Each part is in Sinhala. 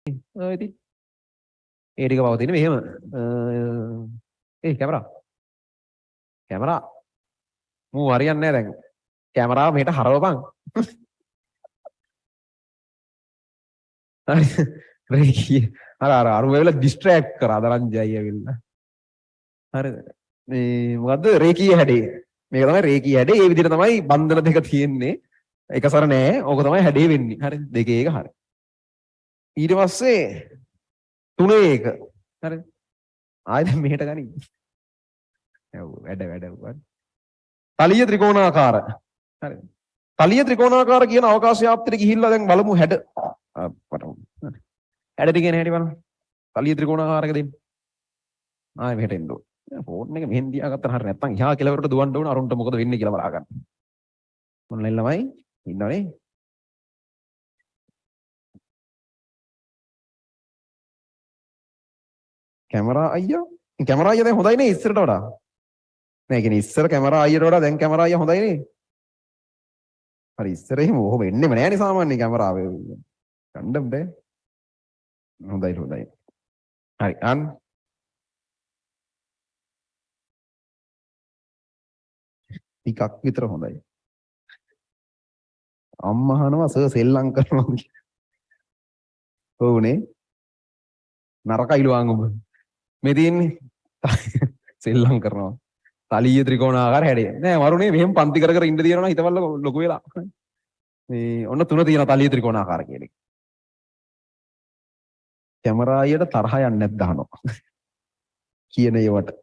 ඉතින් ඒ ටික පවතින මෙහෙම කැමරා මූ හරියන්නේ නැහැ දැන් කැමරාව මෙහෙට හරවපන් හරි රේකී අර අර වෙලාව ඩිස්ට්‍රැක්ට් කරා දරංජය ඇවිල්ලා හරිද මේ මොකද්ද රේකී හැඩේ මේක තමයි රේකී හැඩේ ඒ විදිහට තමයි බන්ධන දෙක තියෙන්නේ එකසර නෑ ඕක තමයි හැඩේ වෙන්නේ හරි දෙකේ එක හරි ඊට පස්සේ තුනේ එක හරි ආයෙත් මෙහෙට ගනින් වැඩ තලිය ත්‍රිකෝණාකාර හරි තලිය ත්‍රිකෝණාකාර කියන අවකාශ ව්‍යාප්තියට ගිහිල්ලා දැන් බලමු හැඩ හැඩට කියන හැටි බලන්න තලිය ත්‍රිකෝණාකාරක දෙන්න ආයෙ මෙහෙට එන්න ඕන ෆෝන් එක මෙහෙන් තියාගත්තා හරිය නැත්තම් එහා කෙළවරට දුවන්න ඕන අරුන්ට මොකද වෙන්නේ කියලා බලා ගන්න මොන ළමයි ඉන්නවනේ කැමරා අයියා දැන් හොඳයි නේ ඉස්සරට වඩා නෑ කියන්නේ ඉස්සර කැමරා අයියට වඩා දැන් කැමරා අයියා හොඳයි නේ හරි ඉස්සර එහෙම ඔහොම එන්නෙම නෑනේ සාමාන්‍ය කැමරාවේ ගන්න බෑ හොඳයි හරි අන්න ටිකක් විතර හොඳයි අම්මා අහනවා සර් සෙල්ලම් කරනවා කියලා ඔව්නේ නරකයිලු ආංගුඹ මේ තියෙන්නේ සෙල්ලම් කරනවා තලිය ත්‍රිකෝණාකාර හැඩය නෑ වරුනේ මෙහෙම පන්ති කර ඉන්න තියනවා හිතවල ලොකු වෙලා මේ ඔන්න තුන තියෙනවා තලිය ත්‍රිකෝණාකාර කියන එක කැමරායට තරහ යන්නේ නැද්ද අහනවා කියන ඒවට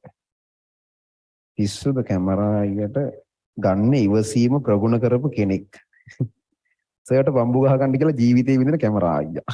පිස්සුද කැමරායට ගන්න ඉවසීම ප්‍රගුණ කරපු කෙනෙක් සර්ට බම්බු ගහ ගන්න කියලා ජීවිතේ විඳින කැමරා අයියා